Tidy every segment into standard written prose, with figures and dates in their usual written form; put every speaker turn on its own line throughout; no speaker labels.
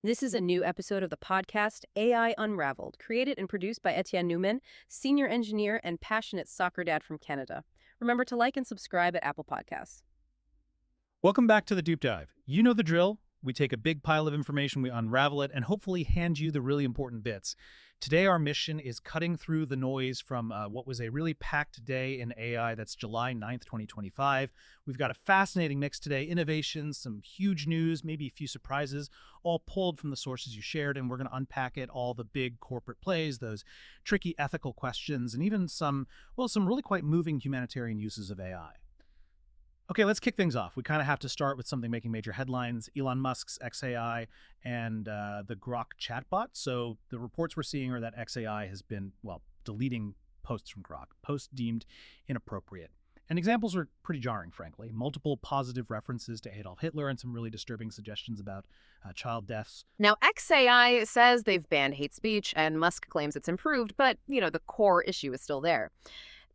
This is a new episode of the podcast AI Unraveled, created and produced by Etienne Newman, senior engineer and passionate soccer dad from Canada. Remember to like and subscribe at Apple Podcasts.
Welcome back to the Deep Dive. You know the drill. We take a big pile of information, we unravel it, and hopefully hand you the really important bits. Today, our mission is cutting through the noise from what was a really packed day in AI. That's July 9th, 2025. We've got a fascinating mix today. Innovations, some huge news, maybe a few surprises, all pulled from the sources you shared, and we're going to unpack it, all the big corporate plays, those tricky ethical questions, and even some really quite moving humanitarian uses of AI. Okay, let's kick things off. We kind of have to start with something making major headlines, Elon Musk's xAI and the Grok chatbot. So the reports we're seeing are that xAI has been, deleting posts from Grok, posts deemed inappropriate. And examples are pretty jarring, frankly. Multiple positive references to Adolf Hitler and some really disturbing suggestions about child deaths.
Now, xAI says they've banned hate speech, and Musk claims it's improved, but, the core issue is still there.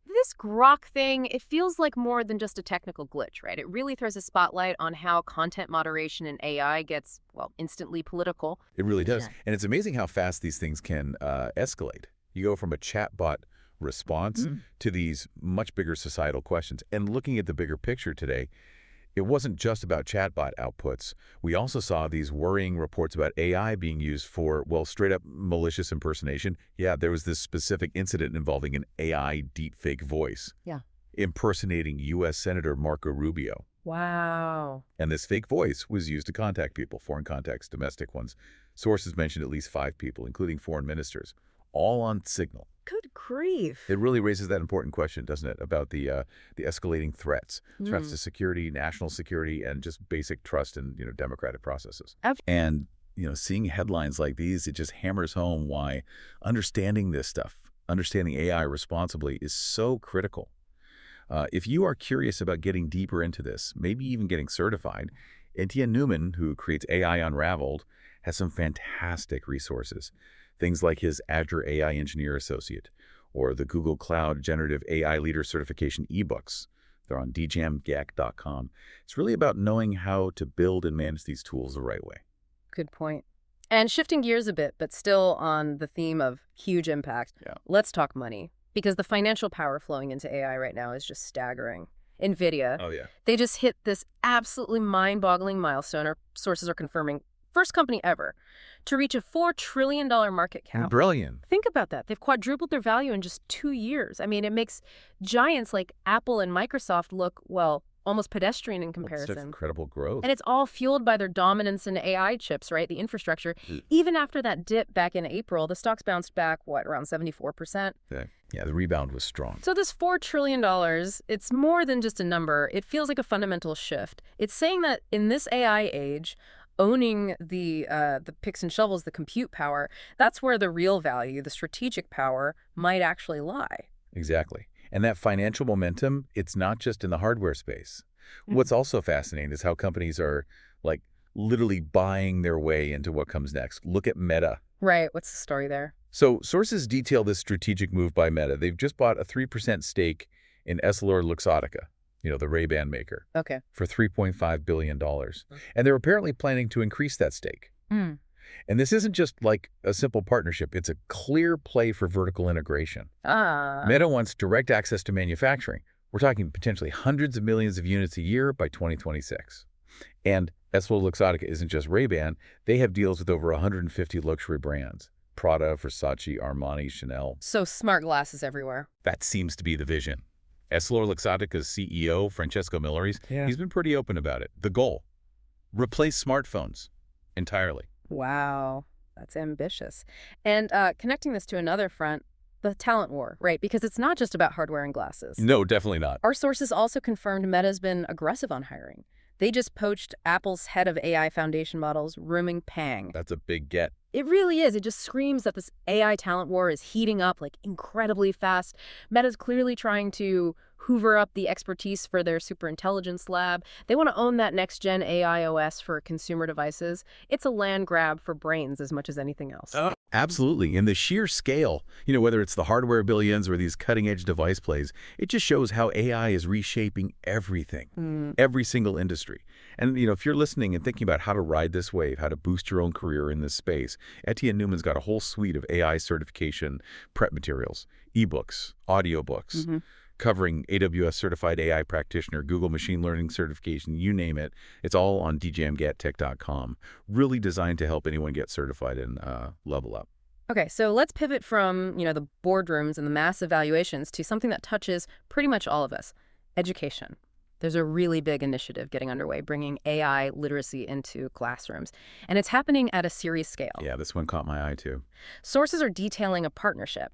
This Grok thing, it feels like more than just a technical glitch, right? It really throws a spotlight on how content moderation in AI gets, instantly political.
It really does.
Yeah.
And it's amazing how fast these things can escalate. You go from a chatbot response to these much bigger societal questions. And looking at the bigger picture today, it wasn't just about chatbot outputs. We also saw these worrying reports about AI being used for, straight up malicious impersonation. Yeah, there was this specific incident involving an AI deepfake voice.
Yeah.
Impersonating U.S. Senator Marco Rubio.
Wow.
And this fake voice was used to contact people, foreign contacts, domestic ones. Sources mentioned at least 5 people, including foreign ministers, all on Signal.
Good grief.
It really raises that important question, doesn't it, about the escalating threats to security, national security, and just basic trust in democratic processes. And seeing headlines like these, it just hammers home why understanding this stuff, understanding AI responsibly, is so critical. If you are curious about getting deeper into this, maybe even getting certified, Etienne Newman, who creates AI Unraveled, has some fantastic resources. Things like his Azure AI Engineer Associate or the Google Cloud Generative AI Leader Certification ebooks. They're on djamgak.com. It's really about knowing how to build and manage these tools the right way.
Good point. And shifting gears a bit, but still on the theme of huge impact, Let's talk money. Because the financial power flowing into AI right now is just staggering. Nvidia, they just hit this absolutely mind-boggling milestone, or sources are confirming, first company ever to reach a $4 trillion market cap.
Brilliant.
Think about that. They've quadrupled their value in just 2 years. I mean, it makes giants like Apple and Microsoft look, almost pedestrian in comparison.
That's incredible growth.
And it's all fueled by their dominance in AI chips, right? The infrastructure. Even after that dip back in April, the stocks bounced back, around 74%?
Yeah, the rebound was strong.
So this $4 trillion, it's more than just a number. It feels like a fundamental shift. It's saying that in this AI age, owning the picks and shovels, the compute power, that's where the real value, the strategic power, might actually lie.
Exactly. And that financial momentum, it's not just in the hardware space. What's also fascinating is how companies are, literally buying their way into what comes next. Look at Meta.
Right. What's the story there?
So sources detail this strategic move by Meta. They've just bought a 3% stake in EssilorLuxottica, the Ray-Ban maker, for $3.5 billion. And they're apparently planning to increase that stake. And this isn't just like a simple partnership. It's a clear play for vertical integration. Meta wants direct access to manufacturing. We're talking potentially hundreds of millions of units a year by 2026. And EssilorLuxottica isn't just Ray-Ban. They have deals with over 150 luxury brands. Prada, Versace, Armani, Chanel.
So smart glasses everywhere.
That seems to be the vision. EssilorLuxottica's CEO, Francesco Miller's, he's been pretty open about it. The goal, replace smartphones entirely.
Wow, that's ambitious. And connecting this to another front, the talent war, right? Because it's not just about hardware and glasses.
No, definitely not.
Our sources also confirmed Meta's been aggressive on hiring. They just poached Apple's head of AI foundation models, Ruming Pang.
That's a big get.
It really is. It just screams that this AI talent war is heating up incredibly fast. Meta's clearly trying to hoover up the expertise for their superintelligence lab. They want to own that next-gen AI OS for consumer devices. It's a land grab for brains as much as anything else.
Absolutely. And the sheer scale, whether it's the hardware billions or these cutting-edge device plays, it just shows how AI is reshaping everything, every single industry. And, if you're listening and thinking about how to ride this wave, how to boost your own career in this space, Etienne Newman's got a whole suite of AI certification prep materials, ebooks, audiobooks, covering AWS certified AI practitioner, Google machine learning certification, you name it. It's all on djamgattech.com. Really designed to help anyone get certified and level up.
Okay, so let's pivot from, the boardrooms and the massive valuations to something that touches pretty much all of us, education. There's a really big initiative getting underway, bringing AI literacy into classrooms. And it's happening at a serious scale.
Yeah, this one caught my eye, too.
Sources are detailing a partnership.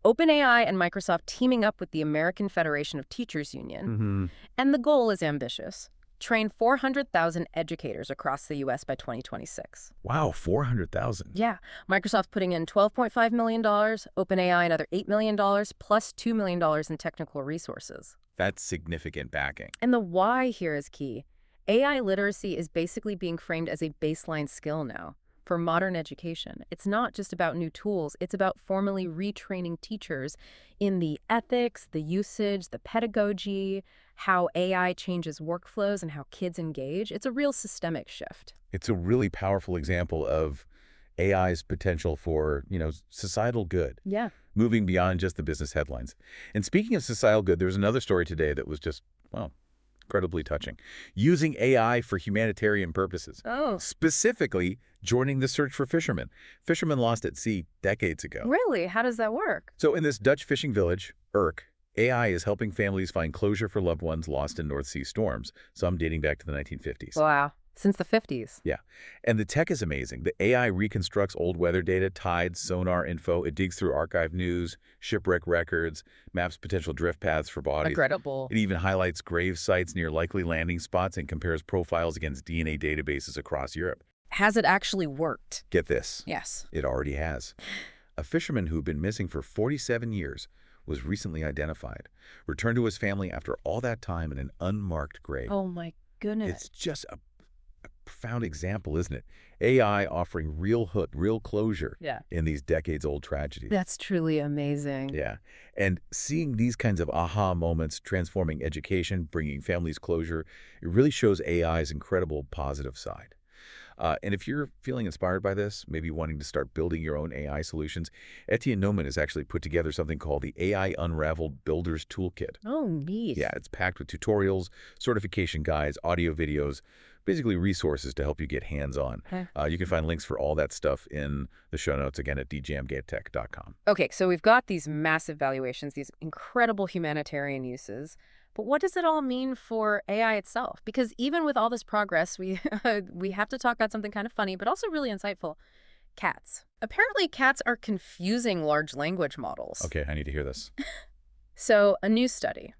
OpenAI and Microsoft teaming up with the American Federation of Teachers Union. And the goal is ambitious. Train 400,000 educators across the U.S. by 2026.
Wow, 400,000.
Yeah. Microsoft putting in $12.5 million, OpenAI another $8 million, plus $2 million in technical resources.
That's significant backing.
And the why here is key. AI literacy is basically being framed as a baseline skill now for modern education. It's not just about new tools. It's about formally retraining teachers in the ethics, the usage, the pedagogy, how AI changes workflows and how kids engage. It's a real systemic shift.
It's a really powerful example of AI's potential for, societal good.
Yeah.
Moving beyond just the business headlines. And speaking of societal good, there's another story today that was just, incredibly touching. Using AI for humanitarian purposes.
Oh.
Specifically, joining the search for fishermen. Fishermen lost at sea decades ago.
Really? How does that work?
So in this Dutch fishing village, Urk, AI is helping families find closure for loved ones lost in North Sea storms, some dating back to the 1950s.
Wow. Since the 50s.
Yeah. And the tech is amazing. The AI reconstructs old weather data, tides, sonar info. It digs through archive news, shipwreck records, maps potential drift paths for bodies.
Incredible.
It even highlights grave sites near likely landing spots and compares profiles against DNA databases across Europe.
Has it actually worked?
Get this.
Yes.
It already has. A fisherman who'd been missing for 47 years was recently identified, returned to his family after all that time in an unmarked grave.
Oh, my goodness.
It's just a profound example, isn't it? AI offering real hook, real closure in these decades-old tragedies.
That's truly amazing.
Yeah. And seeing these kinds of aha moments transforming education, bringing families closure, it really shows AI's incredible positive side. And if you're feeling inspired by this, maybe wanting to start building your own AI solutions, Etienne Newman has actually put together something called the AI Unraveled Builder's Toolkit.
Oh, neat.
Yeah, it's packed with tutorials, certification guides, audio videos, basically resources to help you get hands-on.
Okay.
You can find links for all that stuff in the show notes, again, at djamgattech.com.
Okay, so we've got these massive valuations, these incredible humanitarian uses. But what does it all mean for AI itself? Because even with all this progress, we have to talk about something kind of funny, but also really insightful. Cats. Apparently, cats are confusing large language models.
Okay, I need to hear this.
So, a new study.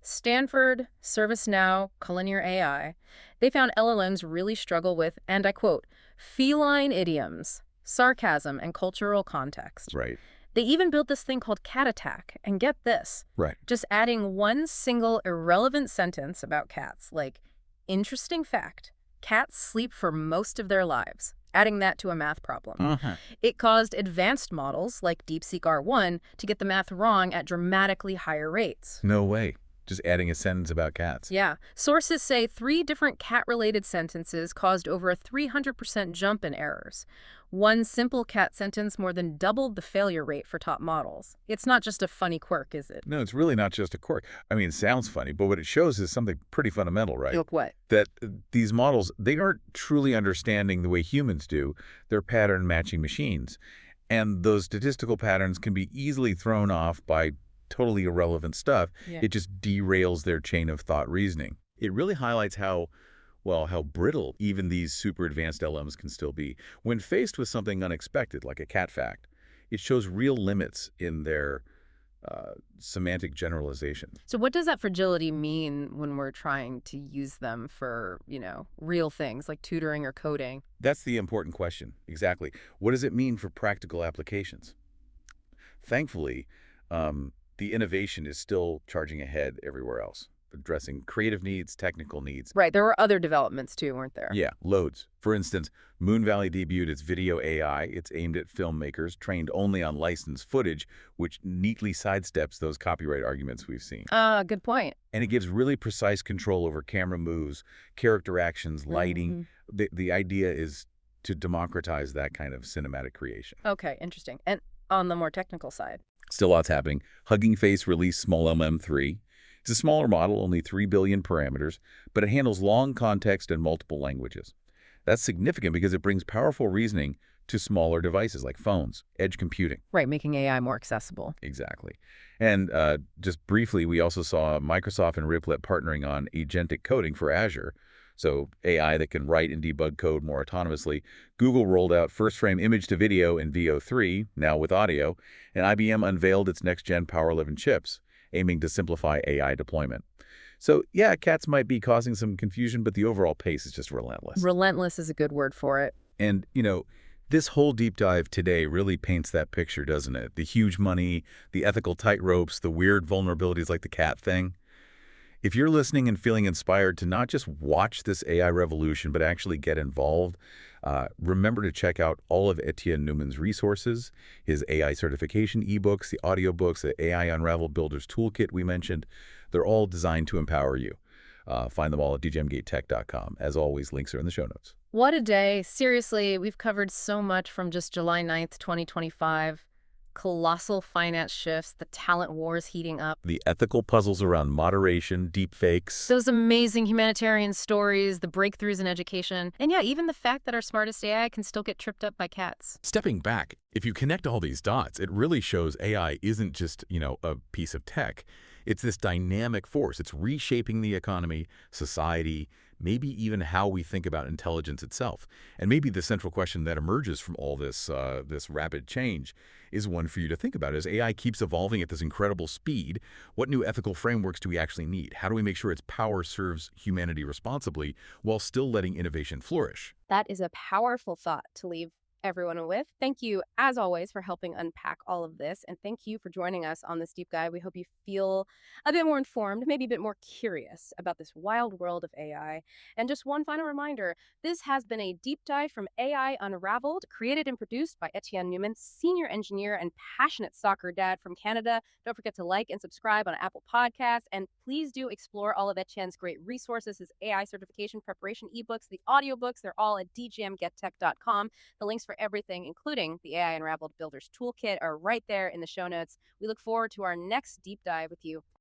Stanford, ServiceNow, Collinear AI, they found LLMs really struggle with, and I quote, feline idioms, sarcasm, and cultural context.
Right.
They even built this thing called Cat Attack. And get this.
Right.
Just adding one single irrelevant sentence about cats, like, interesting fact, cats sleep for most of their lives. Adding that to a math problem. It caused advanced models, like DeepSeek R1, to get the math wrong at dramatically higher rates.
No way. Just adding a sentence about cats.
Yeah. Sources say 3 different cat-related sentences caused over a 300% jump in errors. One simple cat sentence more than doubled the failure rate for top models. It's not just a funny quirk, is it?
No, it's really not just a quirk. I mean, it sounds funny, but what it shows is something pretty fundamental, right?
Look what?
That these models, they aren't truly understanding the way humans do. They're pattern matching machines. And those statistical patterns can be easily thrown off by totally irrelevant stuff.
Yeah.
It just derails their chain of thought reasoning. It really highlights how brittle even these super advanced LLMs can still be. When faced with something unexpected, like a cat fact, it shows real limits in their semantic generalization.
So what does that fragility mean when we're trying to use them for, real things like tutoring or coding?
That's the important question. Exactly. What does it mean for practical applications? Thankfully, the innovation is still charging ahead everywhere else. addressing creative needs, technical needs.
Right. There were other developments too, weren't there?
Yeah, loads. For instance, Moonvalley debuted its video AI. It's aimed at filmmakers trained only on licensed footage, which neatly sidesteps those copyright arguments we've seen.
Good point.
And it gives really precise control over camera moves, character actions, lighting. The idea is to democratize that kind of cinematic creation.
Okay, interesting. And on the more technical side?
Still lots happening. Hugging Face released Small MM3. It's a smaller model, only 3 billion parameters, but it handles long context and multiple languages. That's significant because it brings powerful reasoning to smaller devices like phones, edge computing.
Right, making AI more accessible.
Exactly. And just briefly, we also saw Microsoft and Riplet partnering on agentic coding for Azure, so AI that can write and debug code more autonomously. Google rolled out first-frame image to video in VO3, now with audio, and IBM unveiled its next-gen Power 11 chips, aiming to simplify AI deployment. So, yeah, cats might be causing some confusion, but the overall pace is just relentless.
Relentless is a good word for it.
And, this whole deep dive today really paints that picture, doesn't it? The huge money, the ethical tightropes, the weird vulnerabilities like the cat thing. If you're listening and feeling inspired to not just watch this AI revolution, but actually get involved, remember to check out all of Etienne Newman's resources, his AI certification ebooks, the audiobooks, the AI Unraveled Builder's Toolkit we mentioned. They're all designed to empower you. Find them all at djmgatetech.com. As always, links are in the show notes.
What a day. Seriously, we've covered so much from just July 9th, 2025. Colossal finance shifts, the talent wars heating up.
The ethical puzzles around moderation, deepfakes.
Those amazing humanitarian stories, the breakthroughs in education, and yeah, even the fact that our smartest AI can still get tripped up by cats.
Stepping back, if you connect all these dots, it really shows AI isn't just, a piece of tech. It's this dynamic force. It's reshaping the economy, society, maybe even how we think about intelligence itself. And maybe the central question that emerges from all this rapid change is one for you to think about. As AI keeps evolving at this incredible speed, what new ethical frameworks do we actually need? How do we make sure its power serves humanity responsibly while still letting innovation flourish?
That is a powerful thought to leave everyone with. Thank you, as always, for helping unpack all of this. And thank you for joining us on this deep dive. We hope you feel a bit more informed, maybe a bit more curious about this wild world of AI. And just one final reminder, this has been a deep dive from AI Unraveled, created and produced by Etienne Newman, senior engineer and passionate soccer dad from Canada. Don't forget to like and subscribe on Apple Podcasts. And please do explore all of Etienne's great resources, his AI certification preparation ebooks, the audiobooks. They're all at djmgatetech.com. The links for everything, including the AI Unraveled Builder's Toolkit, are right there in the show notes. We look forward to our next deep dive with you.